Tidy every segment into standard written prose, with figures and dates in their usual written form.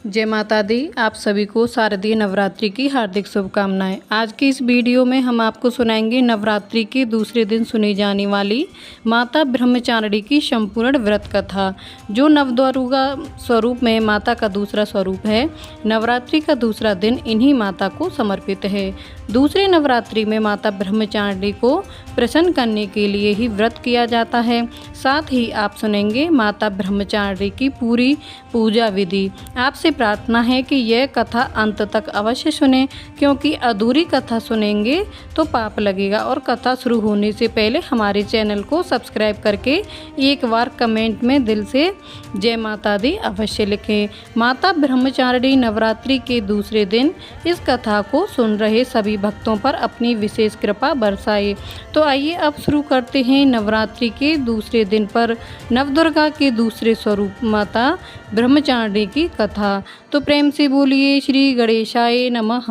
जय माता दी। आप सभी को शारदीय नवरात्रि की हार्दिक शुभकामनाएं। आज की इस वीडियो में हम आपको सुनाएंगे नवरात्रि के दूसरे दिन सुनी जाने वाली माता ब्रह्मचारिणी की संपूर्ण व्रत कथा, जो नवदुर्गा स्वरूप में माता का दूसरा स्वरूप है। नवरात्रि का दूसरा दिन इन्हीं माता को समर्पित है। दूसरे नवरात्रि में माता ब्रह्मचारिणी को प्रसन्न करने के लिए ही व्रत किया जाता है। साथ ही आप सुनेंगे माता ब्रह्मचारिणी की पूरी पूजा विधि। आपसे प्रार्थना है कि यह कथा अंत तक अवश्य सुनें, क्योंकि अधूरी कथा सुनेंगे तो पाप लगेगा। और कथा शुरू होने से पहले हमारे चैनल को सब्सक्राइब करके एक बार कमेंट में दिल से जय माता दी अवश्य लिखें। माता ब्रह्मचारिणी नवरात्रि के दूसरे दिन इस कथा को सुन रहे सभी भक्तों पर अपनी विशेष कृपा बरसाए। तो आइए अब शुरू करते हैं नवरात्रि के दूसरे दिन पर नवदुर्गा के दूसरे स्वरूप माता ब्रह्मचारिणी की कथा। तो प्रेम से बोलिए श्री गणेशाय नमः।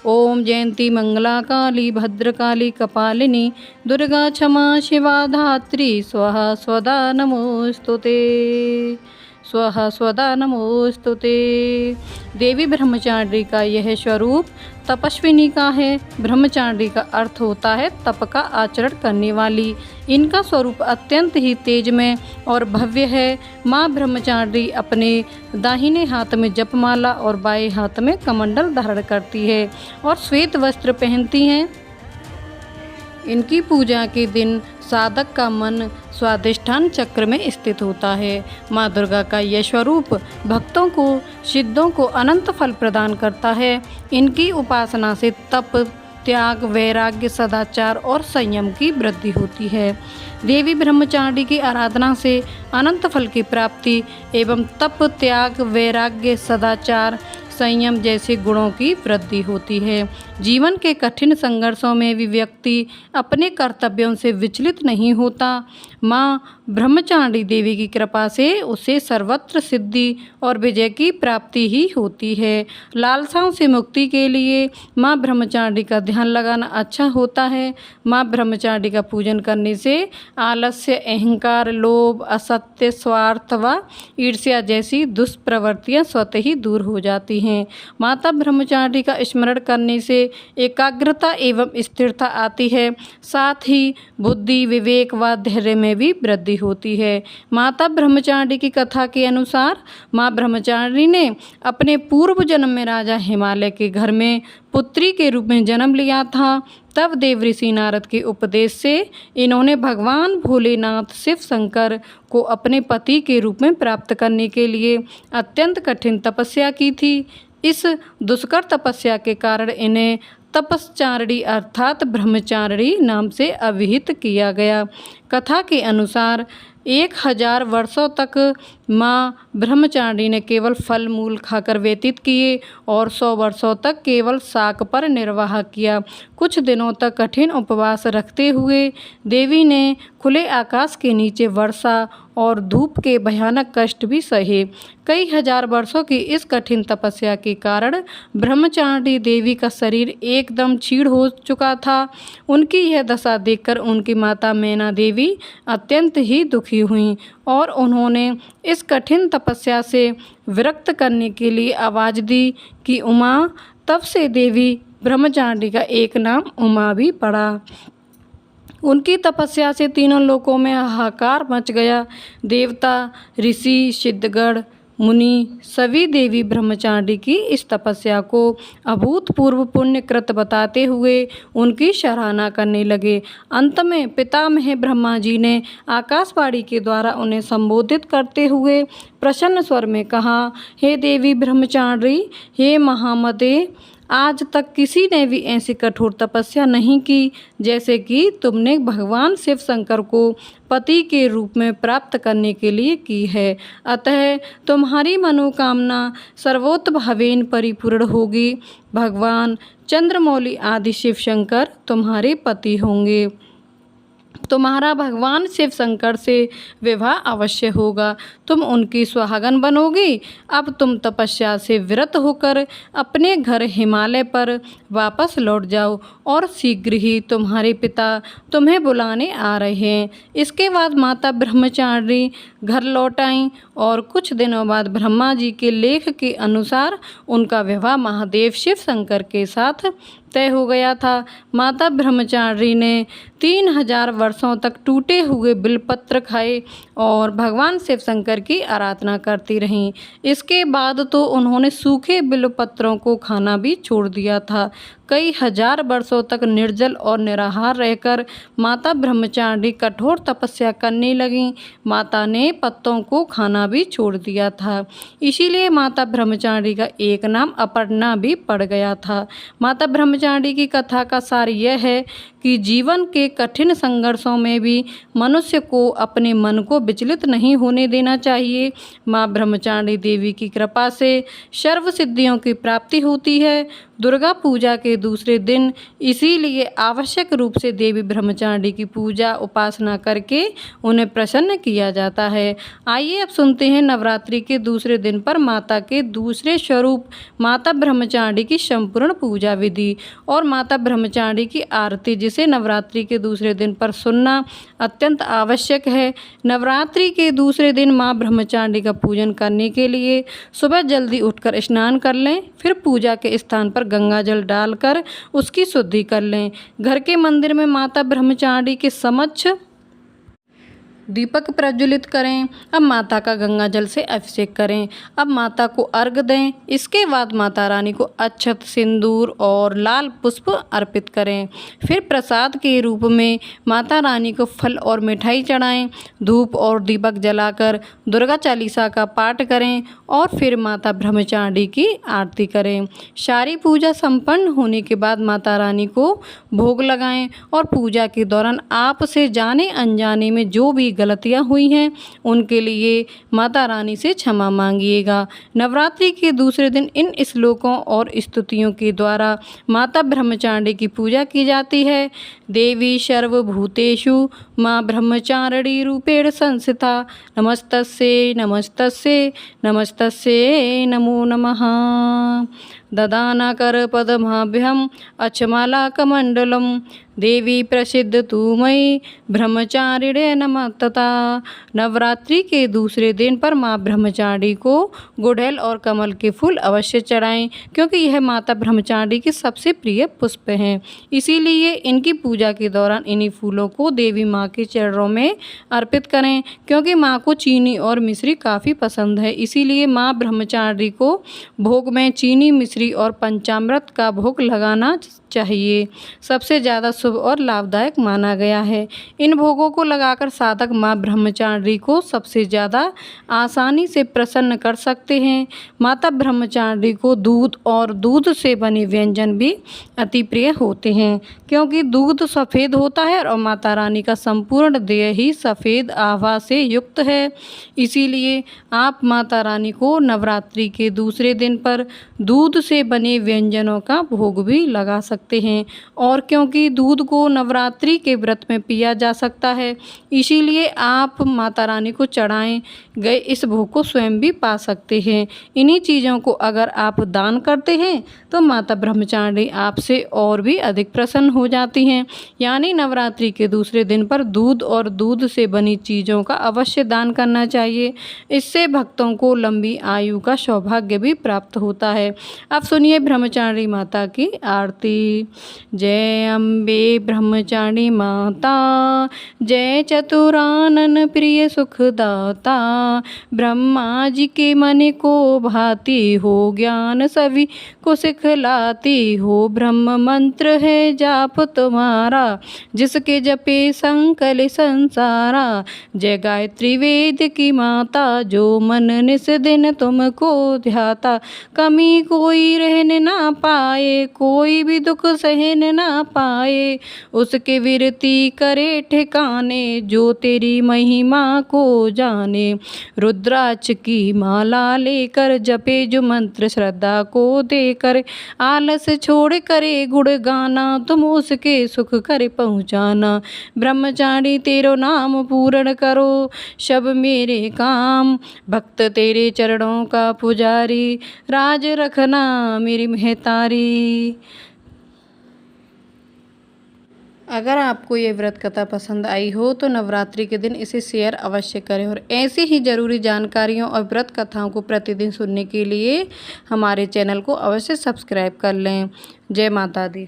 ओम जयंती मंगला काली भद्रकाली कपालिनी दुर्गा क्षमा शिवा धात्री स्वाहा स्वदा नमोस्तुते। स्वाहा स्वदा नमोस्तुते। देवी ब्रह्मचारिणी का यह स्वरूप तपस्विनी का है। ब्रह्मचारिणी का अर्थ होता है तप का आचरण करने वाली। इनका स्वरूप अत्यंत ही तेजमय और भव्य है। माँ ब्रह्मचारिणी अपने दाहिने हाथ में जपमाला और बाएं हाथ में कमंडल धारण करती है और श्वेत वस्त्र पहनती हैं। इनकी पूजा के दिन साधक का मन स्वाधिष्ठान चक्र में स्थित होता है। माँ दुर्गा का यह स्वरूप भक्तों को सिद्धों को अनंत फल प्रदान करता है। इनकी उपासना से तप, त्याग, वैराग्य, सदाचार और संयम की वृद्धि होती है। देवी ब्रह्मचारिणी की आराधना से अनंत फल की प्राप्ति एवं तप, त्याग, वैराग्य, सदाचार, संयम जैसे गुणों की वृद्धि होती है। जीवन के कठिन संघर्षों में भी व्यक्ति अपने कर्तव्यों से विचलित नहीं होता। माँ ब्रह्मचारिणी देवी की कृपा से उसे सर्वत्र सिद्धि और विजय की प्राप्ति ही होती है। लालसाओं से मुक्ति के लिए माँ ब्रह्मचारिणी का ध्यान लगाना अच्छा होता है। माँ ब्रह्मचारिणी का पूजन करने से आलस्य, अहंकार, लोभ, असत्य, स्वार्थ व ईर्ष्या जैसी दुष्प्रवृत्तियाँ स्वतः ही दूर हो जाती हैं। माता ब्रह्मचारिणी का स्मरण करने से एकाग्रता एवं स्थिरता आती है। साथ ही बुद्धि, विवेक व धैर्य में भी वृद्धि होती है। माता ब्रह्मचारिणी की कथा के अनुसार माँ ब्रह्मचारिणी ने अपने पूर्व जन्म में राजा हिमालय के घर में पुत्री के रूप में जन्म लिया था। तब देव ऋषि नारद के उपदेश से इन्होंने भगवान भोलेनाथ शिव शंकर को अपने पति के रूप में प्राप्त करने के लिए अत्यंत कठिन तपस्या की थी। इस दुष्कर तपस्या के कारण इन्हें तपस्चारिणी अर्थात ब्रह्मचारिणी नाम से अभिहित किया गया। कथा के अनुसार 1000 वर्षों तक माँ ब्रह्मचारिणी ने केवल फल मूल खाकर व्यतीत किए और 100 वर्षों तक केवल शाक पर निर्वाह किया। कुछ दिनों तक कठिन उपवास रखते हुए देवी ने खुले आकाश के नीचे वर्षा और धूप के भयानक कष्ट भी सहे। कई हजार वर्षों की इस कठिन तपस्या के कारण ब्रह्मचारिणी देवी का शरीर एकदम क्षीण हो चुका था। उनकी यह दशा देखकर उनकी माता मैना देवी अत्यंत ही दुखी हुईं और उन्होंने इस कठिन तपस्या से विरक्त करने के लिए आवाज़ दी कि उमा। तब से देवी ब्रह्मचारिणी का एक नाम उमा भी पड़ा। उनकी तपस्या से तीनों लोकों में हाहाकार मच गया। देवता, ऋषि, सिद्धगण, मुनि सभी देवी ब्रह्मचारिणी की इस तपस्या को अभूतपूर्व पुण्यकृत बताते हुए उनकी सराहना करने लगे। अंत में पितामह ब्रह्मा जी ने आकाशवाणी के द्वारा उन्हें संबोधित करते हुए प्रसन्न स्वर में कहा, हे देवी ब्रह्मचारिणी, हे महामते, आज तक किसी ने भी ऐसी कठोर तपस्या नहीं की जैसे कि तुमने भगवान शिव शंकर को पति के रूप में प्राप्त करने के लिए की है। अतः तुम्हारी मनोकामना सर्वोत्भावेन परिपूर्ण होगी। भगवान चंद्रमौली आदि शिव शंकर तुम्हारे पति होंगे। तुम्हारा भगवान शिव शंकर से विवाह अवश्य होगा। तुम उनकी सुहागन बनोगी। अब तुम तपस्या से विरत होकर अपने घर हिमालय पर वापस लौट जाओ और शीघ्र ही तुम्हारे पिता तुम्हें बुलाने आ रहे हैं। इसके बाद माता ब्रह्मचारिणी घर लौट आईं और कुछ दिनों बाद ब्रह्मा जी के लेख के अनुसार उनका विवाह महादेव शिव शंकर के साथ तय हो गया था। माता ब्रह्मचारिणी ने 3000 वर्षों तक टूटे हुए बिलपत्र खाए और भगवान शिव शंकर की आराधना करती रहीं। इसके बाद तो उन्होंने सूखे बिलपत्रों को खाना भी छोड़ दिया था। कई हजार वर्षों तक निर्जल और निराहार रहकर माता ब्रह्मचारिणी कठोर तपस्या करने लगीं। माता ने पत्तों को खाना भी छोड़ दिया था। इसीलिए माता ब्रह्मचारिणी का एक नाम अपर्णा भी पड़ गया था। माता ब्रह्मचारिणी की कथा का सार यह है कि जीवन के कठिन संघर्षों में भी मनुष्य को अपने मन को विचलित नहीं होने देना चाहिए। माँ ब्रह्मचारिणी देवी की कृपा से सर्व सिद्धियों की प्राप्ति होती है। दुर्गा पूजा के दूसरे दिन इसीलिए आवश्यक रूप से देवी ब्रह्मचारिणी की पूजा उपासना करके उन्हें प्रसन्न किया जाता है। आइए अब सुनते हैं नवरात्रि के दूसरे दिन पर माता के दूसरे स्वरूप माता ब्रह्मचारिणी की संपूर्ण पूजा विधि और माता ब्रह्मचारिणी की आरती, जिसे नवरात्रि के दूसरे दिन पर सुनना अत्यंत आवश्यक है। नवरात्रि के दूसरे दिन माँ ब्रह्मचारिणी का पूजन करने के लिए सुबह जल्दी उठकर स्नान कर लें, फिर पूजा के स्थान पर गंगा जल डालकर उसकी शुद्धि कर लें। घर के मंदिर में माता ब्रह्मचारिणी के समक्ष दीपक प्रज्वलित करें। अब माता का गंगा जल से अभिषेक करें। अब माता को अर्घ दें। इसके बाद माता रानी को अक्षत, सिंदूर और लाल पुष्प अर्पित करें। फिर प्रसाद के रूप में माता रानी को फल और मिठाई चढ़ाएं। धूप और दीपक जलाकर दुर्गा चालीसा का पाठ करें और फिर माता ब्रह्मचारिणी की आरती करें। सारी पूजा संपन्न होने के बाद माता रानी को भोग लगाएं और पूजा के दौरान आपसे जाने अनजाने में जो भी गलतियां हुई हैं उनके लिए माता रानी से क्षमा मांगिएगा। नवरात्रि के दूसरे दिन इन श्लोकों और स्तुतियों के द्वारा माता ब्रह्मचारिणी की पूजा की जाती है। देवी सर्वभूतेषु माँ ब्रह्मचारिणी रूपेण संस्थिता नमस्तस्यै नमस्तस्यै नमस्तस्यै नमो नमः। ददानाकर पद्माभ्यम अक्षमालाकमण्डलम देवी प्रसिद्ध तू मयि ब्रह्मचारिणे नमः। तथा नवरात्रि के दूसरे दिन पर माँ ब्रह्मचारिणी को गुड़हल और कमल के फूल अवश्य चढ़ाएं, क्योंकि यह माता ब्रह्मचारिणी के सबसे प्रिय पुष्प हैं। इसीलिए इनकी पूजा के दौरान इन्हीं फूलों को देवी माँ के चरणों में अर्पित करें, क्योंकि माँ को चीनी और मिश्री काफ़ी पसंद है। इसीलिए माँ ब्रह्मचारिणी को भोग में चीनी, मिश्री और पंचामृत का भोग लगाना चाहिए। सबसे ज़्यादा शुभ और लाभदायक माना गया है। इन भोगों को लगाकर साधक माँ ब्रह्मचारिणी को सबसे ज़्यादा आसानी से प्रसन्न कर सकते हैं। माता ब्रह्मचारिणी को दूध और दूध से बने व्यंजन भी अति प्रिय होते हैं, क्योंकि दूध सफ़ेद होता है और माता रानी का संपूर्ण देह ही सफ़ेद आभा से युक्त है। इसीलिए आप माता रानी को नवरात्रि के दूसरे दिन पर दूध से बने व्यंजनों का भोग भी लगा सकते हैं। और क्योंकि दूध को नवरात्रि के व्रत में पिया जा सकता है, इसीलिए आप माता रानी को चढ़ाए गए इस भोग को स्वयं भी पा सकते हैं। इन्हीं चीज़ों को अगर आप दान करते हैं तो माता ब्रह्मचारिणी आपसे और भी अधिक प्रसन्न हो जाती हैं। यानी नवरात्रि के दूसरे दिन पर दूध और दूध से बनी चीज़ों का अवश्य दान करना चाहिए। इससे भक्तों को लंबी आयु का सौभाग्य भी प्राप्त होता है। अब सुनिए ब्रह्मचारिणी माता की आरती। जय अम्बे ब्रह्मचारिणी माता, जय चतुरानन प्रिय सुखदाता। ब्रह्मा जी के मन को भाती हो, ज्ञान सभी को सिखलाती हो। ब्रह्म मंत्र है जाप तुम्हारा, जिसके जपे संकल संसारा। जय गायत्री वेद की माता, जो मन निस दिन तुमको ध्याता। कमी कोई रहने ना पाए, कोई भी दुख दुख सहन ना पाए, उसके विरती करे ठिकाने, जो तेरी महिमा को जाने। रुद्राक्ष की माला लेकर जपे जो मंत्र श्रद्धा को देकर, आलस छोड़ करे गुण गाना, तुम उसके सुख कर पहुँचाना। ब्रह्मचारी तेरो नाम पूर्ण करो सब मेरे काम, भक्त तेरे चरणों का पुजारी, राज रखना मेरी महतारी। अगर आपको ये व्रत कथा पसंद आई हो तो नवरात्रि के दिन इसे शेयर अवश्य करें, और ऐसी ही ज़रूरी जानकारियों और व्रत कथाओं को प्रतिदिन सुनने के लिए हमारे चैनल को अवश्य सब्सक्राइब कर लें। जय माता दी।